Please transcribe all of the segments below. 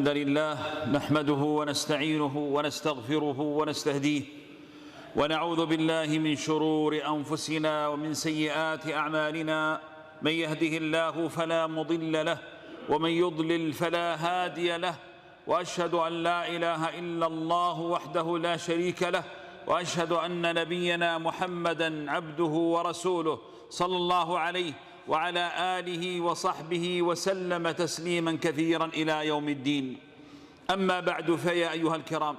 الحمد لله نحمده ونستعينه ونستغفره ونستهديه ونعوذ بالله من شرور أنفسنا ومن سيئات أعمالنا. من يهده الله فلا مضل له ومن يضلل فلا هادي له، وأشهد أن لا إله إلا الله وحده لا شريك له، وأشهد أن نبينا محمدًا عبده ورسوله صلى الله عليه وعلى آله وصحبه وسلم تسليماً كثيراً إلى يوم الدين. أما بعد فيا أيها الكرام،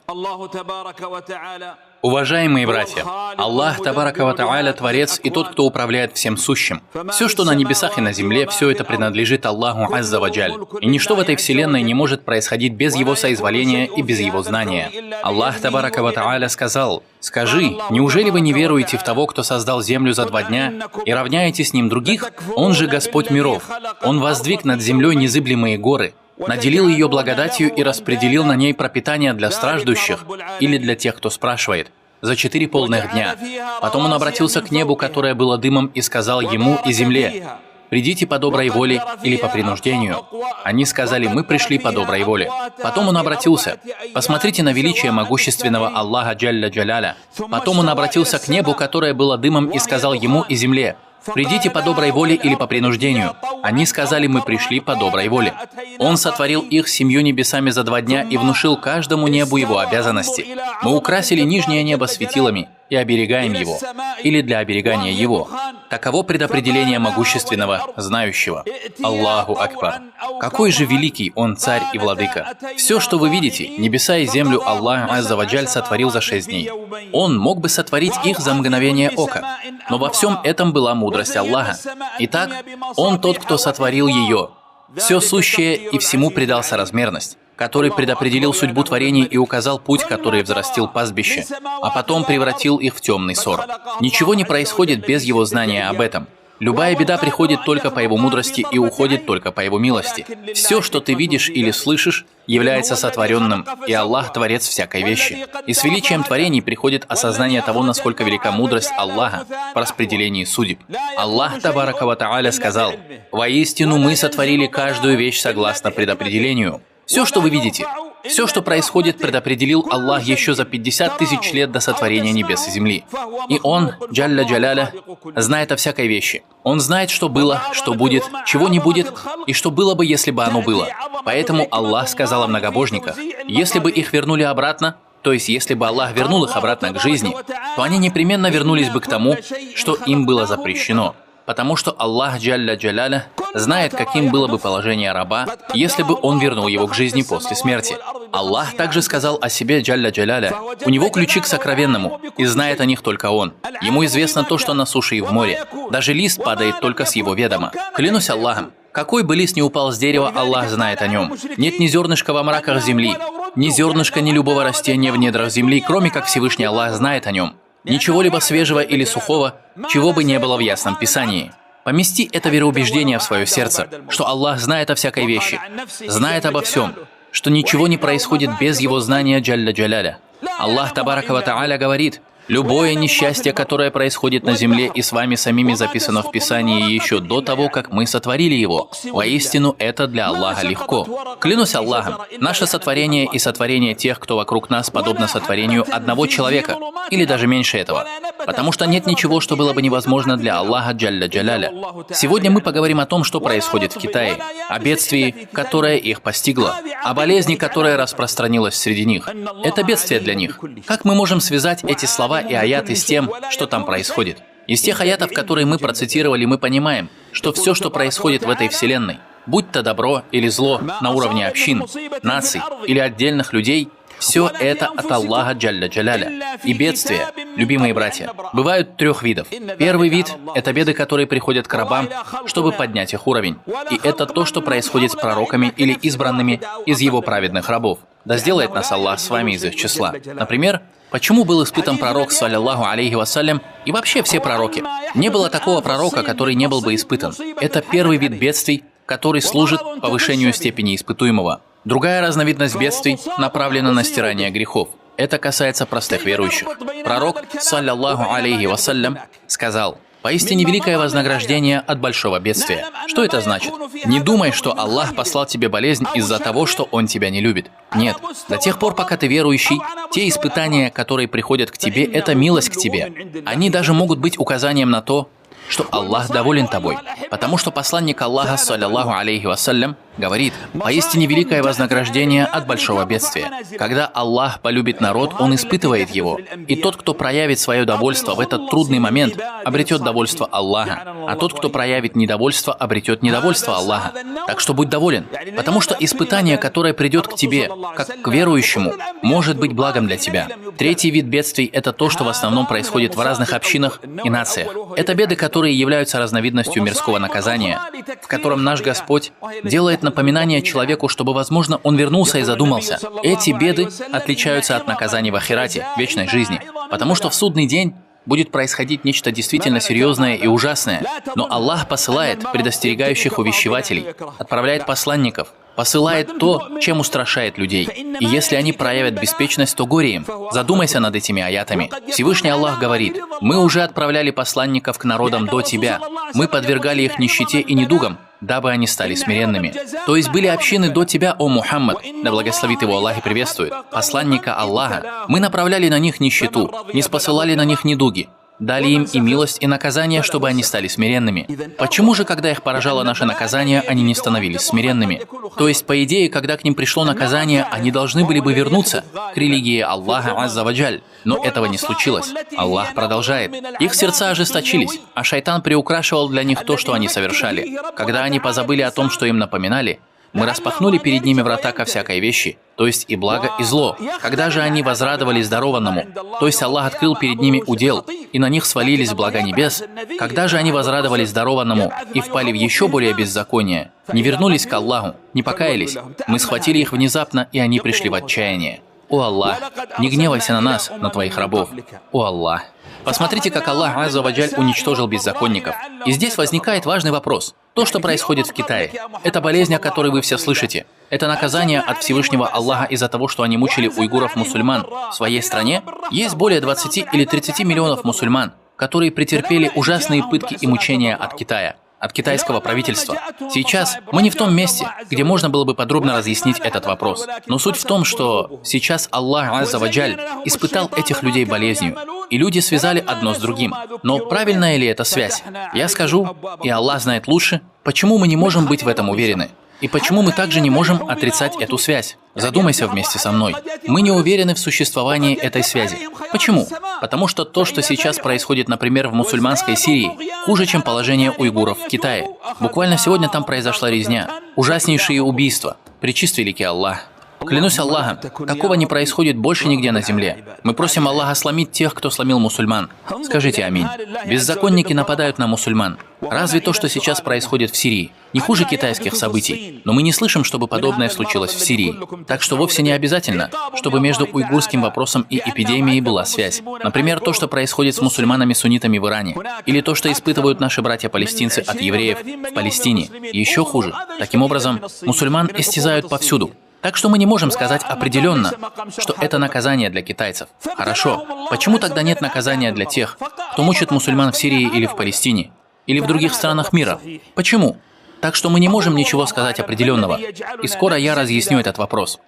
الله تبارك وتعالى. Уважаемые братья, Аллах Табарака ва Тааля Творец и тот, кто управляет всем сущим. Все, что на небесах и на земле, все это принадлежит Аллаху Азза ва Джаль. И ничто в этой вселенной не может происходить без Его соизволения и без Его знания. Аллах Табарака ва Тааля сказал: «Скажи, неужели вы не веруете в того, кто создал землю за 2 дня, и равняете с ним других? Он же Господь миров. Он воздвиг над землей незыблемые горы, наделил ее благодатью и распределил на ней пропитание для страждущих или для тех, кто спрашивает, за 4 полных дня. Потом он обратился к небу, которое было дымом, и сказал ему и земле: придите по доброй воле или по принуждению. Они сказали: мы пришли по доброй воле. Потом он обратился: посмотрите на величие могущественного Аллаха Джалля Джаляля. Потом он обратился к небу, которое было дымом, и сказал ему и земле: придите по доброй воле или по принуждению. Они сказали: мы пришли по доброй воле. Он сотворил их 7 небесами за 2 дня и внушил каждому небу его обязанности. Мы украсили нижнее небо светилами и оберегаем его, или для оберегания его. Таково предопределение могущественного, знающего. Аллаху Акбар. Какой же великий Он царь и владыка. Все, что вы видите, небеса и землю, Аллах Азза ва Джаль сотворил за 6 дней. Он мог бы сотворить их за мгновение ока, но во всем этом была мудрость Аллаха. Итак, Он тот, кто сотворил ее. Все сущее и всему придал соразмерность, который предопределил судьбу творений и указал путь, который взрастил пастбище, а потом превратил их в темный ссор. Ничего не происходит без Его знания об этом. Любая беда приходит только по Его мудрости и уходит только по Его милости. Все, что ты видишь или слышишь, является сотворенным, и Аллах – Творец всякой вещи. И с величием творений приходит осознание того, насколько велика мудрость Аллаха по распределению судеб. Аллах Табарака ва Тааля сказал: «Воистину мы сотворили каждую вещь согласно предопределению». Все, что вы видите, все, что происходит, предопределил Аллах еще за 50 тысяч лет до сотворения небес и земли. И Он, Джалля Джаляля, знает о всякой вещи. Он знает, что было, что будет, чего не будет, и что было бы, если бы оно было. Поэтому Аллах сказал о многобожниках: если бы их вернули обратно, то есть если бы Аллах вернул их обратно к жизни, то они непременно вернулись бы к тому, что им было запрещено. Потому что Аллах Джалля Джаляля знает, каким было бы положение раба, если бы он вернул его к жизни после смерти. Аллах также сказал о себе Джалля Джаляля: у него ключи к сокровенному, и знает о них только он. Ему известно то, что на суше и в море. Даже лист падает только с его ведома. Клянусь Аллахом, какой бы лист ни упал с дерева, Аллах знает о нем. Нет ни зернышка во мраках земли, ни зернышка, ни любого растения в недрах земли, кроме как Всевышний Аллах знает о нем. Ничего либо свежего или сухого, чего бы не было в Ясном Писании. Помести это вероубеждение в свое сердце, что Аллах знает о всякой вещи, знает обо всем, что ничего не происходит без Его знания Джалля Джаляля. Аллах Табарака ва Тааля говорит: любое несчастье, которое происходит на земле и с вами самими записано в Писании еще до того, как мы сотворили его. Воистину, это для Аллаха легко. Клянусь Аллахом, наше сотворение и сотворение тех, кто вокруг нас, подобно сотворению одного человека, или даже меньше этого. Потому что нет ничего, что было бы невозможно для Аллаха Джалля Джаляля. Сегодня мы поговорим о том, что происходит в Китае, о бедствии, которое их постигло, о болезни, которая распространилась среди них. Это бедствие для них. Как мы можем связать эти слова и аяты с тем, что там происходит? Из тех аятов, которые мы процитировали, мы понимаем, что все, что происходит в этой вселенной, будь то добро или зло на уровне общин, наций или отдельных людей, все это от Аллаха Джалля Джаляля. И бедствия, любимые братья, бывают 3 видов. Первый вид – это беды, которые приходят к рабам, чтобы поднять их уровень. И это то, что происходит с пророками или избранными из его праведных рабов. Да сделает нас Аллах с вами из их числа. Например, почему был испытан пророк, саллиллаху алейхи вассалям, и вообще все пророки? Не было такого пророка, который не был бы испытан. Это первый вид бедствий, который служит повышению степени испытуемого. Другая разновидность бедствий направлена на стирание грехов. Это касается простых верующих. Пророк, саллиллаху алейхи вассалям, сказал: Поистине великое вознаграждение от большого бедствия. Что это значит? Не думай, что Аллах послал тебе болезнь из-за того, что Он тебя не любит. Нет. До тех пор, пока ты верующий, те испытания, которые приходят к тебе, это милость к тебе. Они даже могут быть указанием на то, что Аллах доволен тобой. Потому что посланник Аллаха, саллаллаху алейхи вассалям, говорит: поистине великое вознаграждение от большого бедствия. Когда Аллах полюбит народ, Он испытывает его. И тот, кто проявит свое довольство в этот трудный момент, обретет довольство Аллаха. А тот, кто проявит недовольство, обретет недовольство Аллаха. Так что будь доволен. Потому что испытание, которое придет к тебе, как к верующему, может быть благом для тебя. Третий вид бедствий – это то, что в основном происходит в разных общинах и нациях. Это беды, которые являются разновидностью мирского наказания, в котором наш Господь делает напоминание человеку, чтобы, возможно, он вернулся и задумался. Эти беды отличаются от наказаний в ахирате, вечной жизни, потому что в судный день будет происходить нечто действительно серьезное и ужасное. Но Аллах посылает предостерегающих увещевателей, отправляет посланников, посылает то, чем устрашает людей. И если они проявят беспечность, то горе им. Задумайся над этими аятами. Всевышний Аллах говорит: «Мы уже отправляли посланников к народам до тебя. Мы подвергали их нищете и недугам, дабы они стали смиренными». То есть были общины до тебя, о Мухаммад, да благословит его Аллах и приветствует, посланника Аллаха. Мы направляли на них нищету, не спосылали на них недуги. Дали им и милость, и наказание, чтобы они стали смиренными. Почему же, когда их поражало наше наказание, они не становились смиренными? То есть, по идее, когда к ним пришло наказание, они должны были бы вернуться к религии Аллаха Азза ва Джаль. Но этого не случилось. Аллах продолжает. Их сердца ожесточились, а шайтан приукрашивал для них то, что они совершали. Когда они позабыли о том, что им напоминали, мы распахнули перед ними врата ко всякой вещи, то есть и благо, и зло. Когда же они возрадовались дарованному, то есть Аллах открыл перед ними удел, и на них свалились блага небес, когда же они возрадовались дарованному и впали в еще более беззаконие, не вернулись к Аллаху, не покаялись, мы схватили их внезапно, и они пришли в отчаяние. О Аллах, не гневайся на нас, на твоих рабов. О Аллах. Посмотрите, как Аллах Азза ва Джаль уничтожил беззаконников. И здесь возникает важный вопрос. То, что происходит в Китае, это болезнь, о которой вы все слышите. Это наказание от Всевышнего Аллаха из-за того, что они мучили уйгуров-мусульман в своей стране. Есть более 20 или 30 миллионов мусульман, которые претерпели ужасные пытки и мучения от Китая, от китайского правительства. Сейчас мы не в том месте, где можно было бы подробно разъяснить этот вопрос. Но суть в том, что сейчас Аллах Азза ва Джаль испытал этих людей болезнью, и люди связали одно с другим. Но правильная ли эта связь? Я скажу, и Аллах знает лучше, почему мы не можем быть в этом уверены. И почему мы также не можем отрицать эту связь? Задумайся вместе со мной. Мы не уверены в существовании этой связи. Почему? Потому что то, что сейчас происходит, например, в мусульманской Сирии, хуже, чем положение уйгуров в Китае. Буквально сегодня там произошла резня. Ужаснейшие убийства. Пречист великий Аллах. Клянусь Аллахом, такого не происходит больше нигде на земле. Мы просим Аллаха сломить тех, кто сломил мусульман. Скажите аминь. Беззаконники нападают на мусульман. Разве то, что сейчас происходит в Сирии, не хуже китайских событий? Но мы не слышим, чтобы подобное случилось в Сирии. Так что вовсе не обязательно, чтобы между уйгурским вопросом и эпидемией была связь. Например, то, что происходит с мусульманами-суннитами в Иране. Или то, что испытывают наши братья-палестинцы от евреев в Палестине. Еще хуже. Таким образом, мусульман истязают повсюду. Так что мы не можем сказать определенно, что это наказание для китайцев. Хорошо. Почему тогда нет наказания для тех, кто мучит мусульман в Сирии или в Палестине? Или в других странах мира? Почему? Так что мы не можем ничего сказать определенного. И скоро я разъясню этот вопрос.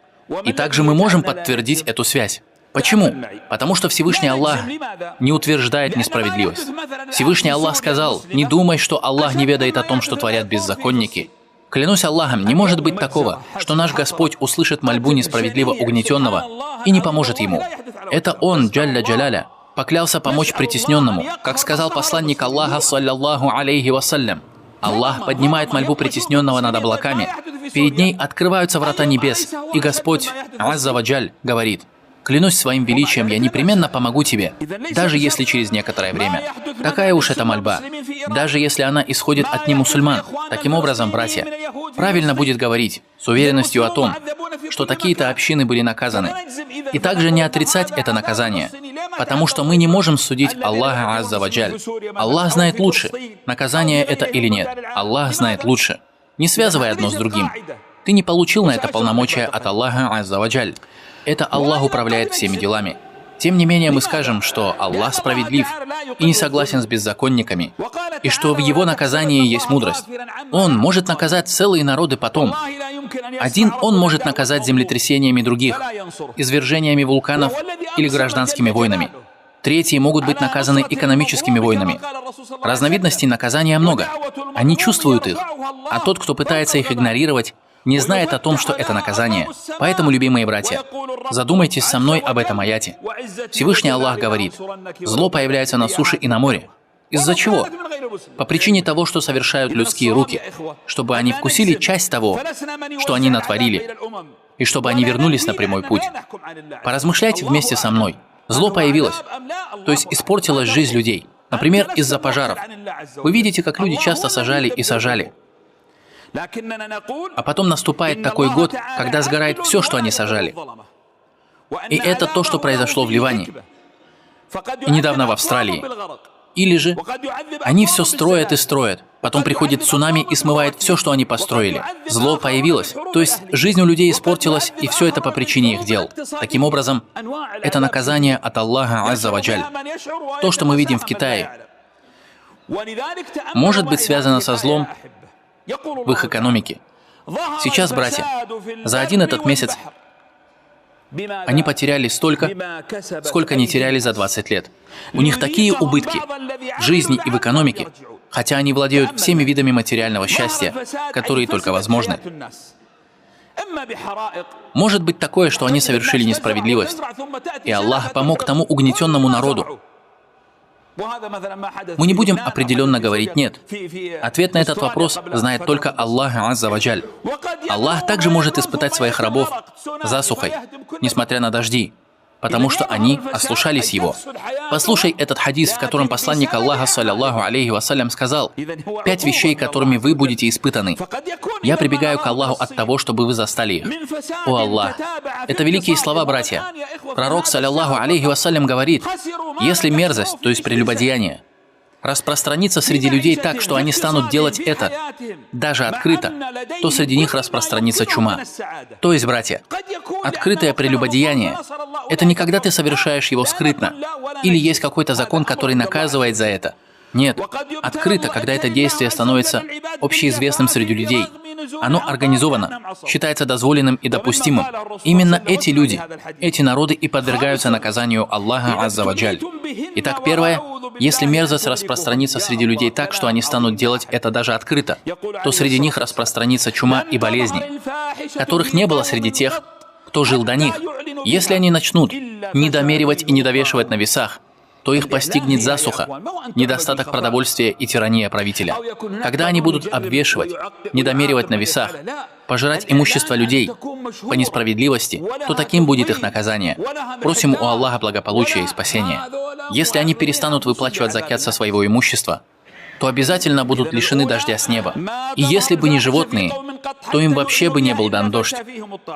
И также мы можем подтвердить эту связь. Почему? Потому что Всевышний Аллах не утверждает несправедливость. Всевышний Аллах сказал: «Не думай, что Аллах не ведает о том, что творят беззаконники». Клянусь Аллахом, не может быть такого, что наш Господь услышит мольбу несправедливо угнетенного и не поможет ему. Это Он, Джалля Джаляля, поклялся помочь притесненному, как сказал посланник Аллаха, саллаллаху алейхи вассалям. Аллах поднимает мольбу притесненного над облаками, перед ней открываются врата небес, и Господь, Азза ва Джаль, говорит: «Клянусь своим величием, я непременно помогу тебе, даже если через некоторое время». Такая уж эта мольба, даже если она исходит от немусульман. Таким образом, братья, правильно будет говорить с уверенностью о том, что такие-то общины были наказаны, и также не отрицать это наказание, потому что мы не можем судить Аллаха Азза ва Джаль. Аллах знает лучше, наказание это или нет. Аллах знает лучше. Не связывай одно с другим. Ты не получил на это полномочия от Аллаха Азза ва Джаль. Это Аллах управляет всеми делами. Тем не менее, мы скажем, что Аллах справедлив и не согласен с беззаконниками, и что в Его наказании есть мудрость. Он может наказать целые народы потом. Один Он может наказать землетрясениями других, извержениями вулканов или гражданскими войнами. Третьи могут быть наказаны экономическими войнами. Разновидностей наказания много. Они чувствуют их, а тот, кто пытается их игнорировать, не знает о том, что это наказание. Поэтому, любимые братья, задумайтесь со мной об этом аяте. Всевышний Аллах говорит: зло появляется на суше и на море. Из-за чего? По причине того, что совершают людские руки, чтобы они вкусили часть того, что они натворили, и чтобы они вернулись на прямой путь. Поразмышляйте вместе со мной. Зло появилось, то есть испортилась жизнь людей. Например, из-за пожаров. Вы видите, как люди часто сажали и сажали. А потом наступает такой год, когда сгорает все, что они сажали. И это то, что произошло в Ливане. И недавно в Австралии. Или же они все строят и строят. Потом приходит цунами и смывает все, что они построили. Зло появилось. То есть жизнь у людей испортилась, и все это по причине их дел. Таким образом, это наказание от Аллаха Азза ва Джаль. То, что мы видим в Китае, может быть связано со злом в их экономике. Сейчас, братья, за один этот месяц они потеряли столько, сколько не теряли за 20 лет. У них такие убытки в жизни и в экономике, хотя они владеют всеми видами материального счастья, которые только возможны. Может быть такое, что они совершили несправедливость, и Аллах помог тому угнетенному народу. Мы не будем определенно говорить «нет». Ответ на этот вопрос знает только Аллах Азза ва Джаль. Аллах также может испытать своих рабов засухой, несмотря на дожди, потому что они ослушались Его. Послушай этот хадис, в котором посланник Аллаха, саллаллаху алейхи вассалям, сказал: 5 вещей, которыми вы будете испытаны. Я прибегаю к Аллаху от того, чтобы вы застали их. О Аллах! Это великие слова, братья. Пророк, саллаллаху алейхи вассалям, говорит: если мерзость, то есть прелюбодеяние, распространится среди людей так, что они станут делать это даже открыто, то среди них распространится чума. То есть, братья, открытое прелюбодеяние — это не когда ты совершаешь его скрытно, или есть какой-то закон, который наказывает за это. Нет, открыто, когда это действие становится общеизвестным среди людей. Оно организовано, считается дозволенным и допустимым. Именно эти люди, эти народы и подвергаются наказанию Аллаха Азза ва Джаль. Итак, первое. Если мерзость распространится среди людей так, что они станут делать это даже открыто, то среди них распространится чума и болезни, которых не было среди тех, кто жил до них. Если они начнут недомеривать и недовешивать на весах, то их постигнет засуха, недостаток продовольствия и тирания правителя. Когда они будут обвешивать, недомеривать на весах, пожирать имущество людей по несправедливости, то таким будет их наказание. Просим у Аллаха благополучия и спасения. Если они перестанут выплачивать закят со своего имущества, то обязательно будут лишены дождя с неба. И если бы не животные, то им вообще бы не был дан дождь.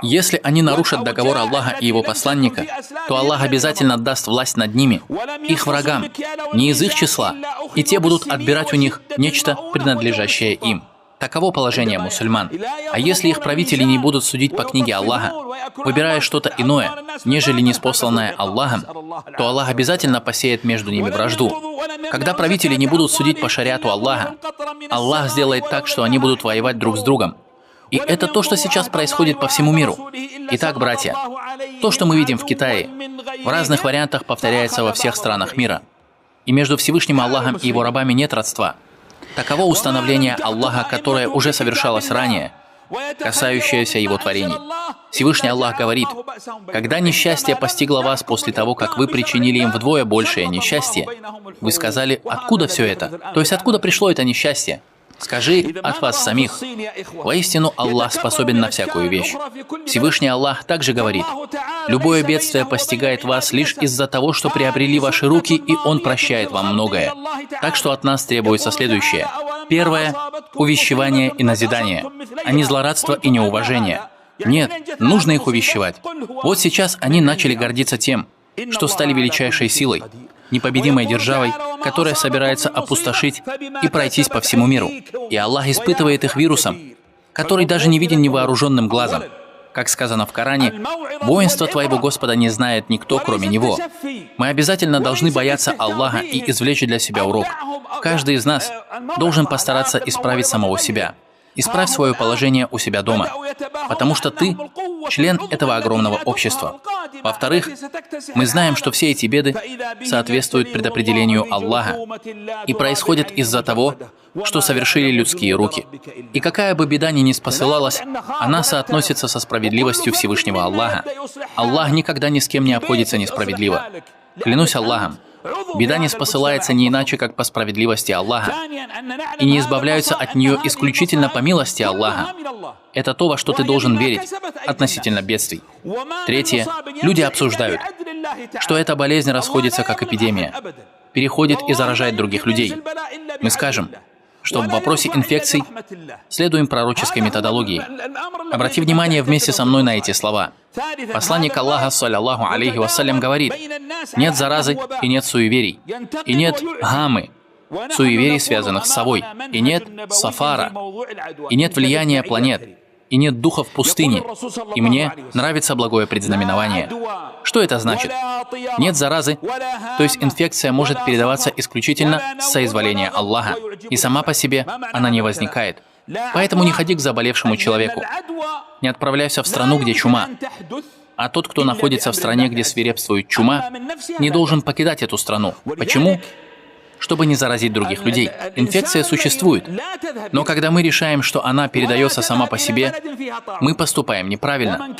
Если они нарушат договор Аллаха и Его посланника, то Аллах обязательно даст власть над ними, их врагам, не из их числа, и те будут отбирать у них нечто, принадлежащее им. Таково положение мусульман. А если их правители не будут судить по книге Аллаха, выбирая что-то иное, нежели ниспосланное Аллахом, то Аллах обязательно посеет между ними вражду. Когда правители не будут судить по шариату Аллаха, Аллах сделает так, что они будут воевать друг с другом. И это то, что сейчас происходит по всему миру. Итак, братья, то, что мы видим в Китае, в разных вариантах повторяется во всех странах мира. И между Всевышним Аллахом и Его рабами нет родства. Таково установление Аллаха, которое уже совершалось ранее, касающееся Его творений. Всевышний Аллах говорит: когда несчастье постигло вас после того, как вы причинили им вдвое большее несчастье, вы сказали: откуда все это? То есть откуда пришло это несчастье? Скажи: от вас самих. Воистину, Аллах способен на всякую вещь. Всевышний Аллах также говорит: любое бедствие постигает вас лишь из-за того, что приобрели ваши руки, и Он прощает вам многое. Так что от нас требуется следующее. Первое – увещевание и назидание, а не злорадство и неуважение. Нет, нужно их увещевать. Вот сейчас они начали гордиться тем, что стали величайшей силой, непобедимой державой, которая собирается опустошить и пройтись по всему миру. И Аллах испытывает их вирусом, который даже не виден невооруженным глазом. Как сказано в Коране, «Воинство твоего Господа не знает никто, кроме Него». Мы обязательно должны бояться Аллаха и извлечь для себя урок. Каждый из нас должен постараться исправить самого себя. Исправь свое положение у себя дома, потому что ты член этого огромного общества. Во-вторых, мы знаем, что все эти беды соответствуют предопределению Аллаха и происходят из-за того, что совершили людские руки. И какая бы беда ни спосылалась, она соотносится со справедливостью Всевышнего Аллаха. Аллах никогда ни с кем не обходится несправедливо. Клянусь Аллахом, беда не спосылается не иначе, как по справедливости Аллаха, и не избавляются от нее исключительно по милости Аллаха. Это то, во что ты должен верить относительно бедствий. Третье. Люди обсуждают, что эта болезнь расходится как эпидемия, переходит и заражает других людей. Мы скажем, что в вопросе инфекций следуем пророческой методологии. Обрати внимание вместе со мной на эти слова. Посланник Аллаха, саллаллаху алейхи вассалям, говорит: нет заразы и нет суеверий, и нет гаммы, суеверий, связанных с совой, и нет сафара, и нет влияния планет, и нет духа в пустыне, и мне нравится благое предзнаменование. Что это значит? Нет заразы, то есть инфекция может передаваться исключительно с соизволения Аллаха, и сама по себе она не возникает. Поэтому не ходи к заболевшему человеку, не отправляйся в страну, где чума. А тот, кто находится в стране, где свирепствует чума, не должен покидать эту страну. Почему? Чтобы не заразить других людей. Инфекция существует, но когда мы решаем, что она передается сама по себе, мы поступаем неправильно.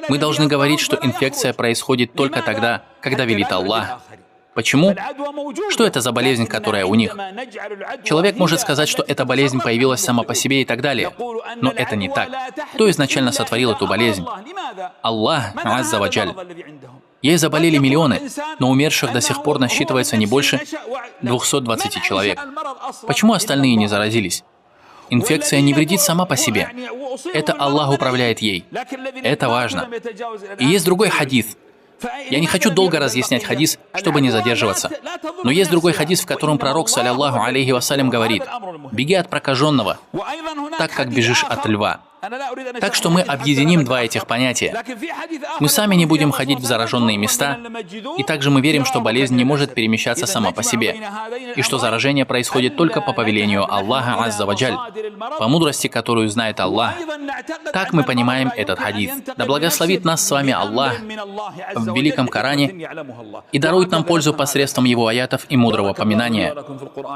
Мы должны говорить, что инфекция происходит только тогда, когда велит Аллах. Почему? Что это за болезнь, которая у них? Человек может сказать, что эта болезнь появилась сама по себе и так далее. Но это не так. Кто изначально сотворил эту болезнь? Аллах, Азза ва Джаль. Ей заболели миллионы, но умерших до сих пор насчитывается не больше 220 человек. Почему остальные не заразились? Инфекция не вредит сама по себе. Это Аллах управляет ей. Это важно. И есть другой хадис. Я не хочу долго разъяснять хадис, чтобы не задерживаться. Но есть другой хадис, в котором пророк, саллаллаху алейхи вассалям, говорит: «Беги от прокаженного, так как бежишь от льва». Так что мы объединим два этих понятия. Мы сами не будем ходить в зараженные места, и также мы верим, что болезнь не может перемещаться сама по себе, и что заражение происходит только по повелению Аллаха, Азза ва Джаль, по мудрости, которую знает Аллах. Так мы понимаем этот хадис. Да благословит нас с вами Аллах в Великом Коране и дарует нам пользу посредством Его аятов и мудрого поминания.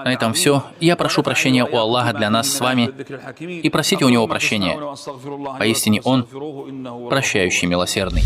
На этом все. Я прошу прощения у Аллаха для нас с вами и просите у Него прощения. Поистине Он прощающий, милосердный.